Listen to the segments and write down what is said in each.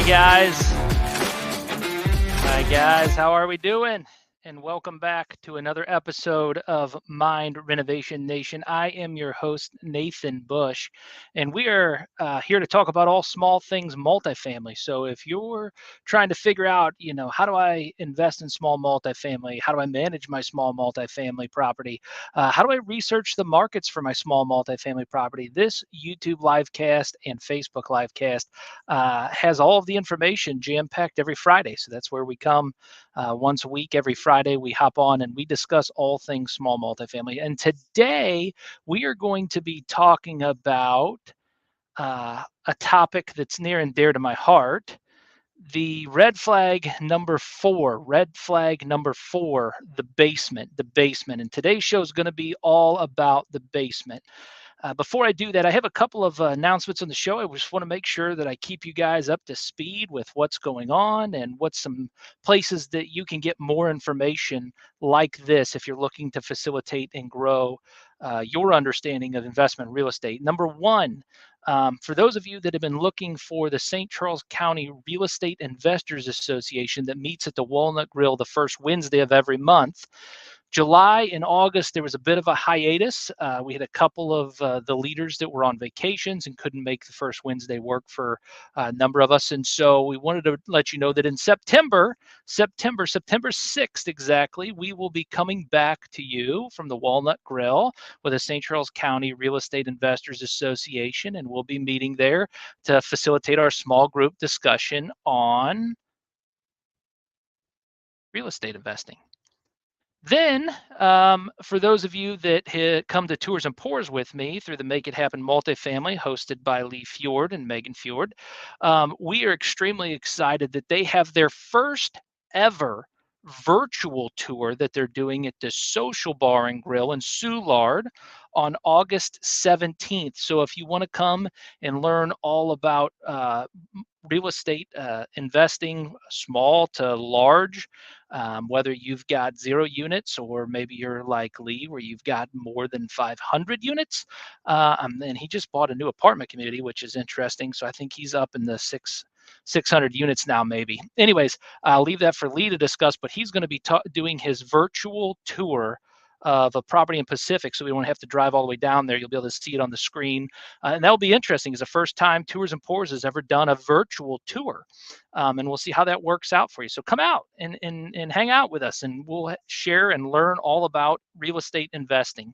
guys. Hi, guys. How are we doing? And welcome back to another episode of Mind Renovation Nation. I am your host, Nathan Bush, and we are here to talk about all small things multifamily. So if you're trying to figure out, how do I invest in small multifamily? How do I manage my small multifamily property? How do I research the markets for my small multifamily property? This YouTube live cast and Facebook live cast has all of the information jam-packed every Friday. So that's where we come once a week. Every Friday, we hop on and we discuss all things small multifamily. And today, we are going to be talking about a topic that's near and dear to my heart. The red flag number four, the basement. And today's show is going to be all about the basement. Before I do that, I have a couple of announcements on the show. I just want to make sure that I keep you guys up to speed with what's going on and what's some places that you can get more information like this if you're looking to facilitate and grow your understanding of investment real estate. Number one, for those of you that have been looking for the St. Charles County Real Estate Investors Association that meets at the Walnut Grill the first Wednesday of every month, July and August, there was a bit of a hiatus. We had a couple of the leaders that were on vacations and couldn't make the first Wednesday work for a number of us. And so we wanted to let you know that in September 6th exactly, we will be coming back to you from the Walnut Grill with the St. Charles County Real Estate Investors Association. And we'll be meeting there to facilitate our small group discussion on real estate investing. Then, for those of you that come to Tours and Pours with me through the Make It Happen multifamily, hosted by Lee Fjord and Megan Fjord, we are extremely excited that they have their first ever virtual tour that they're doing at the Social Bar and Grill in Soulard on August 17th. So if you want to come and learn all about real estate investing, small to large, whether you've got 0 units or maybe you're like Lee, where you've got more than 500 units. And he just bought a new apartment community, which is interesting. So I think he's up in the 600 units now, maybe. Anyways, I'll leave that for Lee to discuss, but he's going to be doing his virtual tour of a property in Pacific, so we won't have to drive all the way down there. You'll be able to see it on the screen, and that'll be interesting. It's the first time Tours and Pours has ever done a virtual tour, and we'll see how that works out for you. So come out and hang out with us, and we'll share and learn all about real estate investing.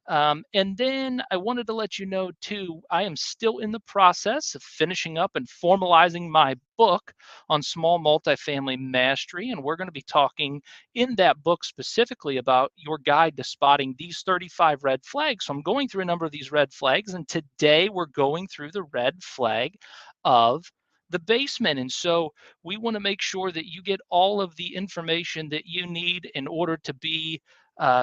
And then I wanted to let you know too, I am still in the process of finishing up and formalizing my book on small multifamily mastery. And we're going to be talking in that book specifically about your guide to spotting these 35 red flags. So I'm going through a number of these red flags. And today we're going through the red flag of the basement. And so we want to make sure that you get all of the information that you need in order to be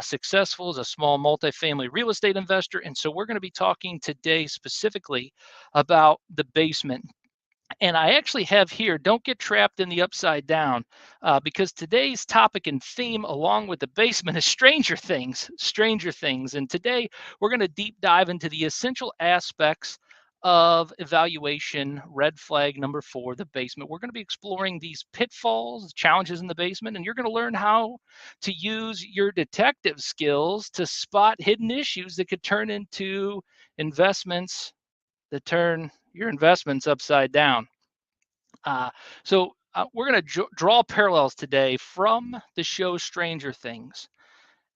successful as a small multifamily real estate investor. And so we're going to be talking today specifically about the basement. And I actually have here, don't get trapped in the upside down, because today's topic and theme, along with the basement, is Stranger Things. And today we're going to deep dive into the essential aspects of evaluation, red flag number 4, the basement. We're going to be exploring these pitfalls, challenges in the basement, and you're going to learn how to use your detective skills to spot hidden issues that could turn into investments that turn your investments upside down. So we're going to draw parallels today from the show Stranger Things.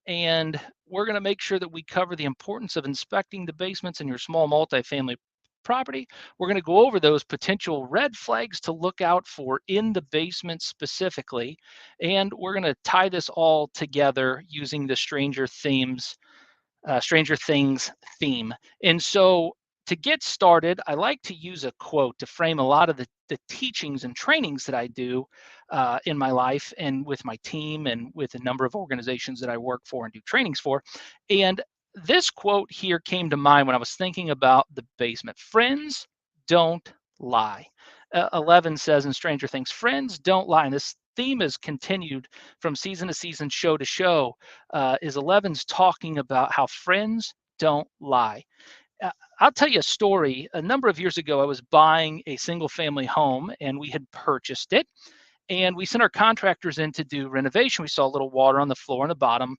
And we're going to make sure that we cover the importance of inspecting the basements in your small multifamily property. We're going to go over those potential red flags to look out for in the basement specifically. And we're going to tie this all together using the Stranger Things theme. And so to get started, I like to use a quote to frame a lot of the teachings and trainings that I do in my life and with my team and with a number of organizations that I work for and do trainings for. And this quote here came to mind when I was thinking about the basement. Friends don't lie. 11 says in Stranger Things, friends don't lie. And this theme has continued from season to season, show to show, is 11's talking about how friends don't lie. Uh, I'll tell you a story. A number of years ago, I was buying a single family home and we had purchased it. And we sent our contractors in to do renovation. We saw a little water on the floor on the bottom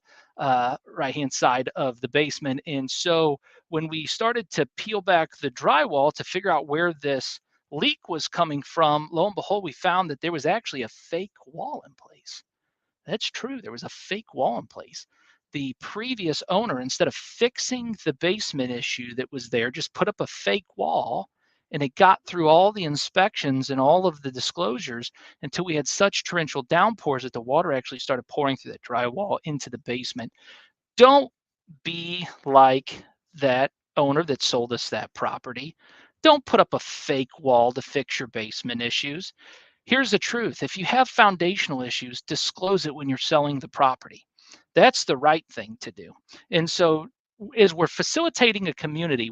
right-hand side of the basement. And so when we started to peel back the drywall to figure out where this leak was coming from, lo and behold, we found that there was actually a fake wall in place. That's true. There was a fake wall in place. The previous owner, instead of fixing the basement issue that was there, just put up a fake wall, and it got through all the inspections and all of the disclosures until we had such torrential downpours that the water actually started pouring through that drywall into the basement. Don't be like that owner that sold us that property. Don't put up a fake wall to fix your basement issues. Here's the truth. If you have foundational issues, disclose it when you're selling the property. That's the right thing to do. And so as we're facilitating community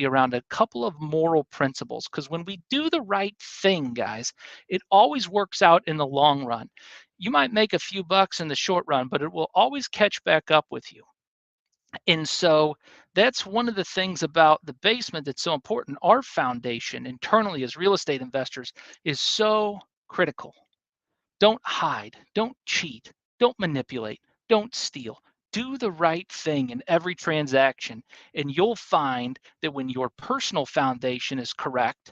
around a couple of moral principles, because when we do the right thing, guys, it always works out in the long run. You might make a few bucks in the short run, but it will always catch back up with you. And so that's one of the things about the basement that's so important. Our foundation internally as real estate investors is so critical. Don't hide, don't cheat, don't manipulate, don't steal. Do the right thing in every transaction, and you'll find that when your personal foundation is correct,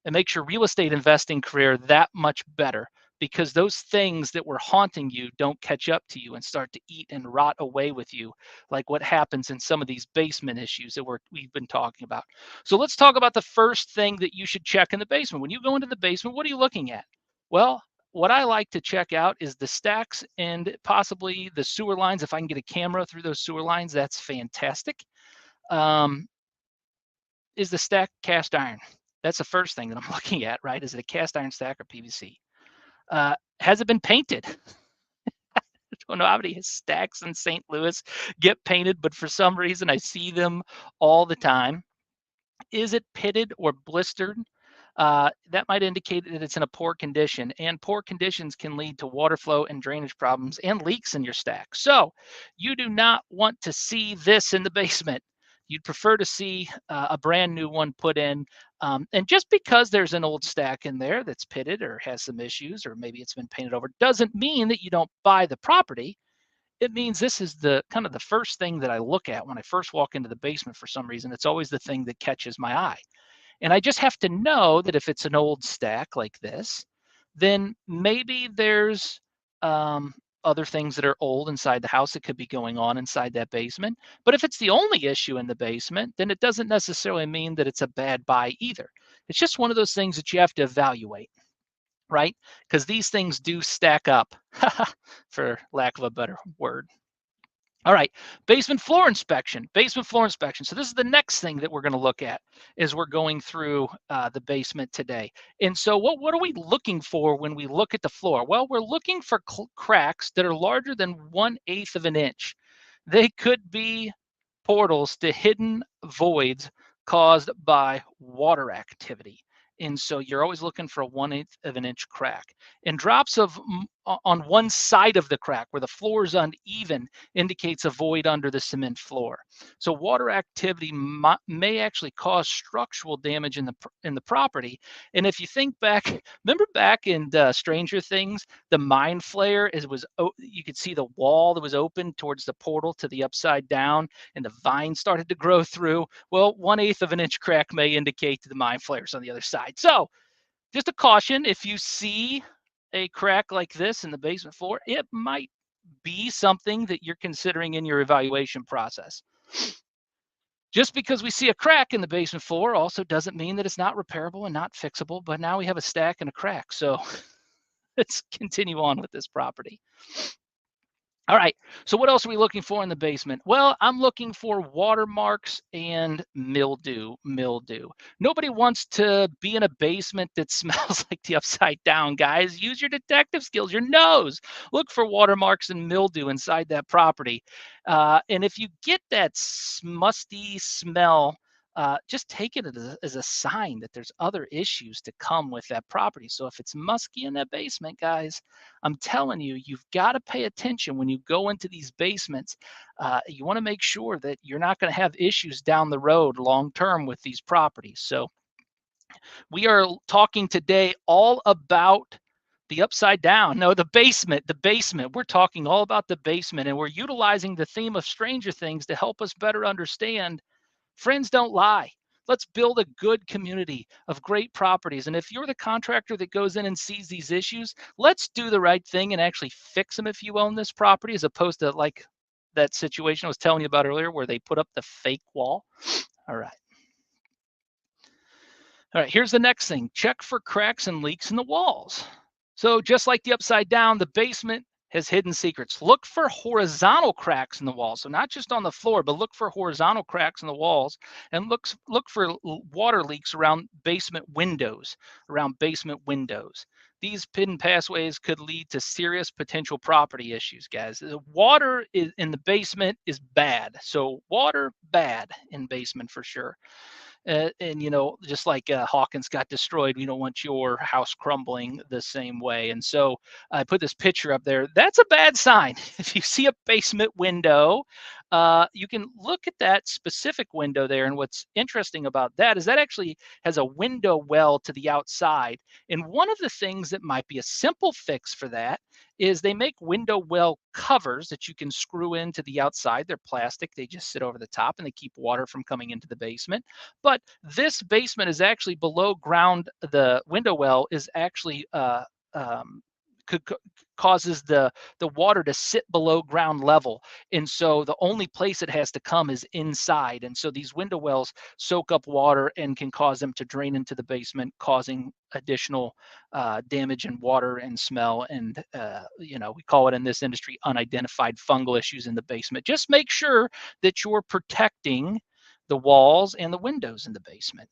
it makes your real estate investing career that much better, because those things that were haunting you don't catch up to you and start to eat and rot away with you, like what happens in some of these basement issues that we've been talking about. So let's talk about the first thing that you should check in the basement. When you go into the basement, what are you looking at? Well, what I like to check out is the stacks and possibly the sewer lines. If I can get a camera through those sewer lines, that's fantastic. Um, is the stack cast iron? That's the first thing that I'm looking at, right? Is it a cast iron stack or PVC? Has it been painted? I don't know how many stacks in St. Louis get painted, but for some reason I see them all the time. Is it pitted or blistered? That might indicate that it's in a poor condition, and poor conditions can lead to water flow and drainage problems and leaks in your stack. So you do not want to see this in the basement. You'd prefer to see a brand new one put in. And just because there's an old stack in there that's pitted or has some issues, or maybe it's been painted over, doesn't mean that you don't buy the property. It means this is the kind of the first thing that I look at when I first walk into the basement. For some reason, it's always the thing that catches my eye. And I just have to know that if it's an old stack like this, then maybe there's other things that are old inside the house that could be going on inside that basement. But if it's the only issue in the basement, then it doesn't necessarily mean that it's a bad buy either. It's just one of those things that you have to evaluate, right? Because these things do stack up, for lack of a better word. All right, basement floor inspection. Basement floor inspection. So this is the next thing that we're going to look at as we're going through the basement today. And so what are we looking for when we look at the floor? Well, we're looking for cracks that are larger than 1/8 of an inch. They could be portals to hidden voids caused by water activity. And so you're always looking for a 1/8 of an inch crack. And drops of on one side of the crack where the floor is uneven indicates a void under the cement floor. So water activity may actually cause structural damage in the property. And if you think back, remember back in Stranger Things, the mind flayer you could see the wall that was open towards the portal to the upside down, and the vine started to grow through. Well, 1/8 of an inch crack may indicate the mind flayers on the other side. So just a caution, if you see a crack like this in the basement floor, it might be something that you're considering in your evaluation process. Just because we see a crack in the basement floor also doesn't mean that it's not repairable and not fixable, but now we have a stack and a crack. So let's continue on with this property. All right, so what else are we looking for in the basement? Well, I'm looking for watermarks and mildew. Nobody wants to be in a basement that smells like the upside down, guys. Use your detective skills, your nose. Look for watermarks and mildew inside that property. And if you get that musty smell just take it as a sign that there's other issues to come with that property. So if it's musky in that basement, guys, I'm telling you, you've got to pay attention when you go into these basements. You want to make sure that you're not going to have issues down the road long term with these properties. So we are talking today all about the upside down. No, the basement, the basement. We're talking all about the basement, and we're utilizing the theme of Stranger Things to help us better understand friends don't lie. Let's build a good community of great properties. And if you're the contractor that goes in and sees these issues, let's do the right thing and actually fix them if you own this property, as opposed to like that situation I was telling you about earlier where they put up the fake wall. All right. All right, here's the next thing. Check for cracks and leaks in the walls. So just like the upside down, the basement has hidden secrets. Look for horizontal cracks in the walls. So not just on the floor, but look for horizontal cracks in the walls, and look for water leaks around basement windows, These hidden pathways could lead to serious potential property issues, guys. The water in the basement is bad. So water bad in basement for sure. And just like Hawkins got destroyed, we don't want your house crumbling the same way. And so I put this picture up there. That's a bad sign. If you see a basement window, you can look at that specific window there. And what's interesting about that is that actually has a window well to the outside. And one of the things that might be a simple fix for that is they make window well covers that you can screw into the outside. They're plastic. They just sit over the top and they keep water from coming into the basement. But this basement is actually below ground. The window well is actually um, causes the water to sit below ground level, and so the only place it has to come is inside. And so these window wells soak up water and can cause them to drain into the basement, causing additional damage in water and smell. And we call it in this industry unidentified fungal issues in the basement. Just make sure that you're protecting the walls and the windows in the basement.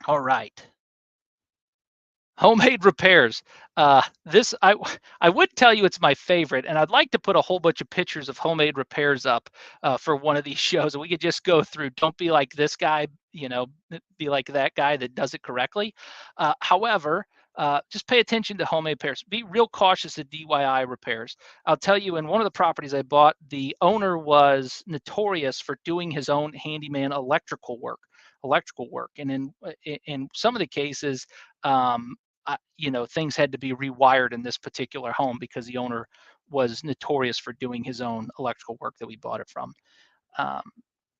All right. Homemade repairs. This I would tell you it's my favorite, and I'd like to put a whole bunch of pictures of homemade repairs up for one of these shows, and we could just go through. Don't be like this guy, be like that guy that does it correctly. However, just pay attention to homemade repairs. Be real cautious of DIY repairs. I'll tell you, in one of the properties I bought, the owner was notorious for doing his own handyman electrical work, and in some of the cases. Um, Things had to be rewired in this particular home because the owner was notorious for doing his own electrical work that we bought it from. Um,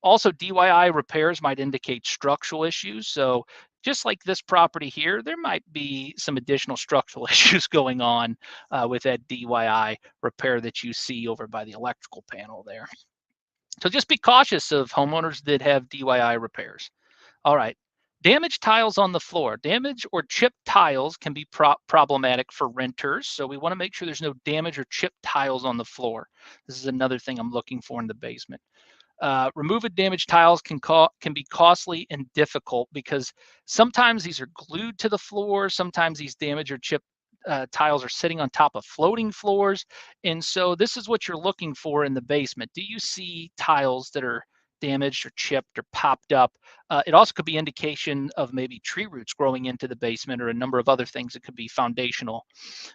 Also, DIY repairs might indicate structural issues. So just like this property here, there might be some additional structural issues going on with that DIY repair that you see over by the electrical panel there. So just be cautious of homeowners that have DIY repairs. All right. Damaged tiles on the floor. Damaged or chipped tiles can be problematic for renters. So we want to make sure there's no damage or chipped tiles on the floor. This is another thing I'm looking for in the basement. Removing damaged tiles can be costly and difficult because sometimes these are glued to the floor. Sometimes these damaged or chipped tiles are sitting on top of floating floors. And so this is what you're looking for in the basement. Do you see tiles that are damaged or chipped or popped up? It also could be indication of maybe tree roots growing into the basement or a number of other things that could be foundational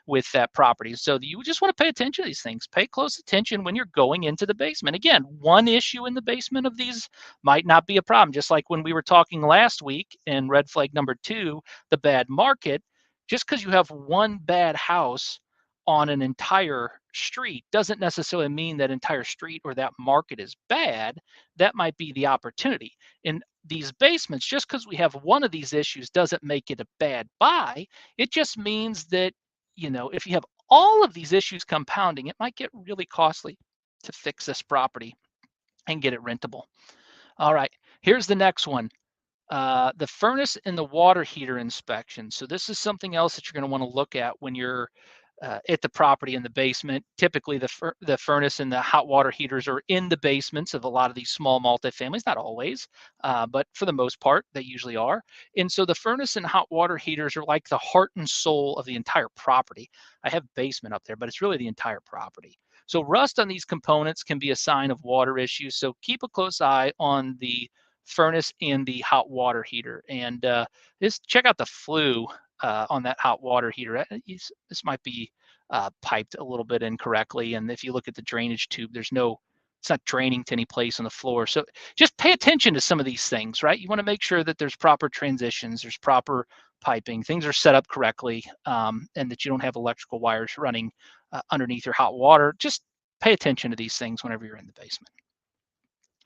with that property. So you just want to pay attention to these things. Pay close attention when you're going into the basement. Again, one issue in the basement of these might not be a problem. Just like when we were talking last week in red flag number 2, the bad market, just because you have one bad house on an entire street doesn't necessarily mean that entire street or that market is bad. That might be the opportunity. In these basements, just because we have one of these issues doesn't make it a bad buy. It just means that, if you have all of these issues compounding, it might get really costly to fix this property and get it rentable. All right, here's the next one. The furnace and the water heater inspection. So this is something else that you're going to want to look at when you're at the property in the basement. Typically, the furnace and the hot water heaters are in the basements of a lot of these small multifamilies. Not always, but for the most part, they usually are. And so the furnace and hot water heaters are like the heart and soul of the entire property. I have basement up there, but it's really the entire property. So rust on these components can be a sign of water issues. So keep a close eye on the furnace and the hot water heater. And just check out the flue on that hot water heater. This might be piped a little bit incorrectly. And if you look at the drainage tube, it's not draining to any place on the floor. So just pay attention to some of these things, right? You want to make sure that there's proper transitions, there's proper piping, things are set up correctly, and that you don't have electrical wires running underneath your hot water. Just pay attention to these things whenever you're in the basement.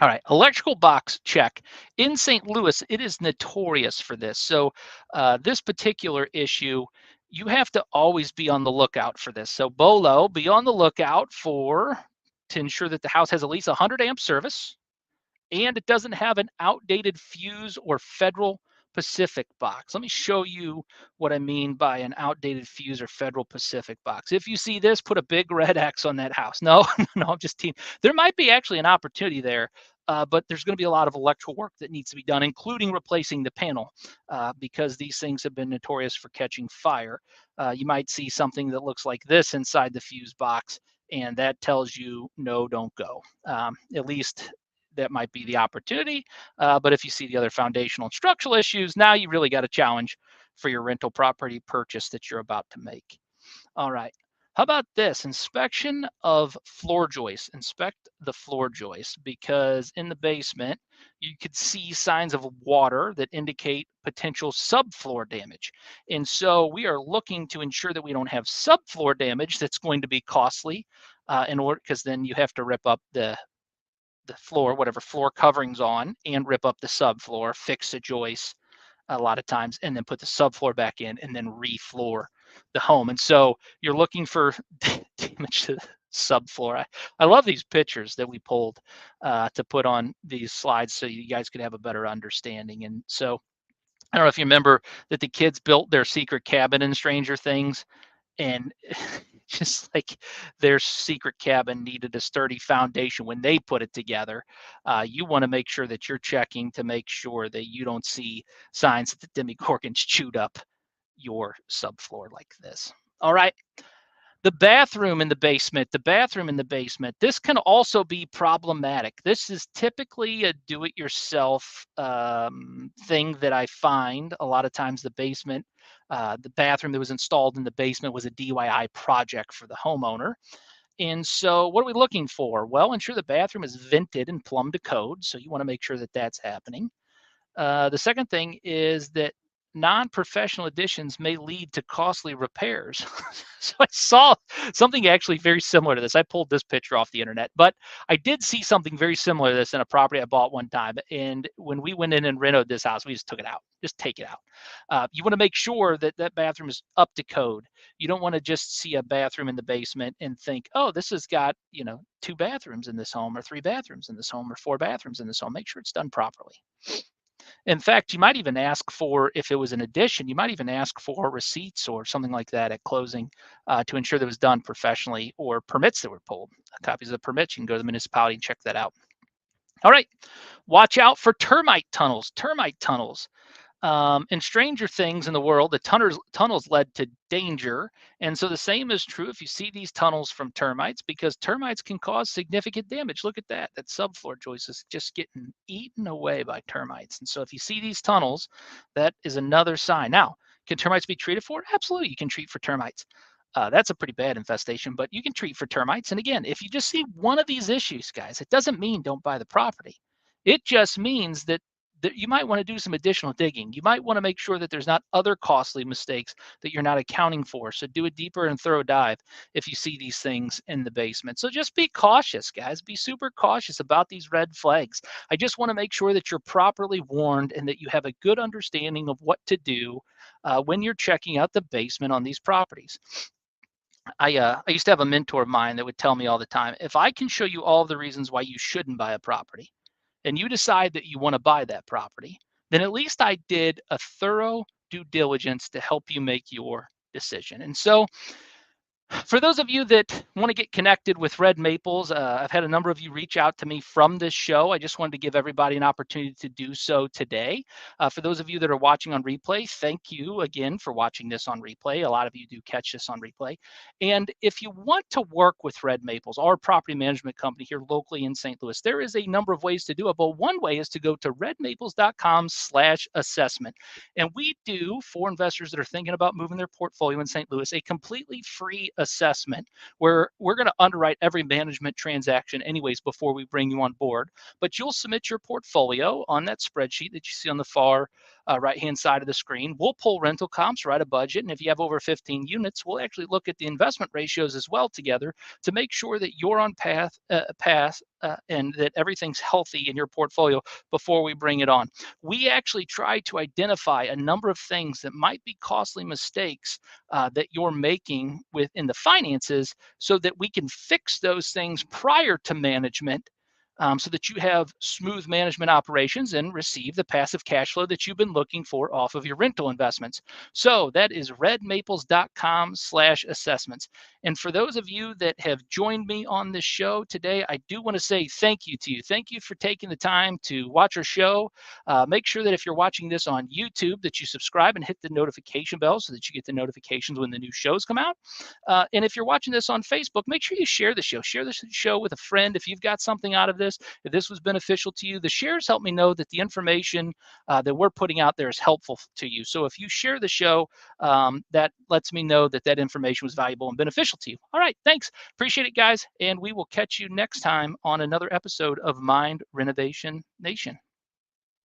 All right, electrical box check. In St. Louis, it is notorious for this. So this particular issue, you have to always be on the lookout for this. So BOLO, be on the lookout to ensure that the house has at least 100 amp service, and it doesn't have an outdated fuse or Federal Pacific box. Let me show you what I mean by an outdated fuse or Federal Pacific box. If you see this, put a big red X on that house. No, no, I'm just teasing. There might be actually an opportunity there, but there's going to be a lot of electrical work that needs to be done, including replacing the panel, because these things have been notorious for catching fire. You might see something that looks like this inside the fuse box, and that tells you, no, don't go. At least that might be the opportunity. But if you see the other foundational and structural issues, now you really got a challenge for your rental property purchase that you're about to make. All right. How about this? Inspection of floor joists. Inspect the floor joists, because in the basement, you could see signs of water that indicate potential subfloor damage. And so we are looking to ensure that we don't have subfloor damage that's going to be costly, because then you have to rip up the floor, whatever floor coverings on, and rip up the subfloor, fix the joists a lot of times, and then put the subfloor back in and then refloor the home. And so you're looking for damage to the subfloor. I love these pictures that we pulled to put on these slides so you guys could have a better understanding. And so I don't know if you remember that the kids built their secret cabin in Stranger Things, and just like their secret cabin needed a sturdy foundation when they put it together, you want to make sure that you're checking to make sure that you don't see signs that the Demogorgons chewed up your subfloor like this. All right. The bathroom in the basement, this can also be problematic. This is typically a do-it-yourself thing that I find a lot of times. The bathroom that was installed in the basement was a DIY project for the homeowner. And so what are we looking for? Well, ensure the bathroom is vented and plumbed to code. So you want to make sure that that's happening. The second thing is that non-professional additions may lead to costly repairs. So I saw something actually very similar to this. I pulled this picture off the internet, but I did see something very similar to this in a property I bought one time. And when we went in and renovated this house, we just took it out. Just take it out. You want to make sure that that bathroom is up to code. You don't want to just see a bathroom in the basement and think, oh, this has got, 2 bathrooms in this home, or 3 bathrooms in this home, or 4 bathrooms in this home. Make sure it's done properly. In fact, you might even ask for, if it was an addition, you might even ask for receipts or something like that at closing to ensure that it was done professionally, or permits that were pulled. Copies of the permits, you can go to the municipality and check that out. All right, watch out for termite tunnels. Termite tunnels. In Stranger Things in the world, the tunnels led to danger. And so the same is true if you see these tunnels from termites, because termites can cause significant damage. Look at that. That subfloor joist is just getting eaten away by termites. And so if you see these tunnels, that is another sign. Now, can termites be treated for? Absolutely, you can treat for termites. That's a pretty bad infestation, but you can treat for termites. And again, if you just see one of these issues, guys, it doesn't mean don't buy the property. It just means that you might want to do some additional digging. You might want to make sure that there's not other costly mistakes that you're not accounting for. So do a deeper and thorough dive if you see these things in the basement. So just be cautious, guys. Be super cautious about these red flags. I just want to make sure that you're properly warned and that you have a good understanding of what to do when you're checking out the basement on these properties. I used to have a mentor of mine that would tell me all the time, if I can show you all of the reasons why you shouldn't buy a property, and you decide that you want to buy that property, then at least I did a thorough due diligence to help you make your decision. And so For those of you that want to get connected with Red Maples, I've had a number of you reach out to me from this show. I just wanted to give everybody an opportunity to do so today. For those of you that are watching on replay, thank you again for watching this on replay. A lot of you do catch this on replay. And if you want to work with Red Maples, our property management company here locally in St. Louis, there is a number of ways to do it. But one way is to go to redmaples.com/assessment. And we do, for investors that are thinking about moving their portfolio in St. Louis, a completely free assessment where we're going to underwrite every management transaction anyways before we bring you on board. But you'll submit your portfolio on that spreadsheet that you see on the far right-hand side of the screen. We'll pull rental comps, write a budget, and if you have over 15 units, we'll actually look at the investment ratios as well together to make sure that you're on path and that everything's healthy in your portfolio before we bring it on. We actually try to identify a number of things that might be costly mistakes that you're making within the finances so that we can fix those things prior to management, so that you have smooth management operations and receive the passive cash flow that you've been looking for off of your rental investments. So that is redmaples.com/assessments. And for those of you that have joined me on this show today, I do want to say thank you to you. Thank you for taking the time to watch our show. Make sure that if you're watching this on YouTube, that you subscribe and hit the notification bell so that you get the notifications when the new shows come out. And if you're watching this on Facebook, make sure you share the show. Share the show with a friend if you've got something out of this. If this was beneficial to you, the shares help me know that the information that we're putting out there is helpful to you. So if you share the show, that lets me know that that information was valuable and beneficial to you. All right, thanks. Appreciate it, guys. And we will catch you next time on another episode of Mind Renovation Nation.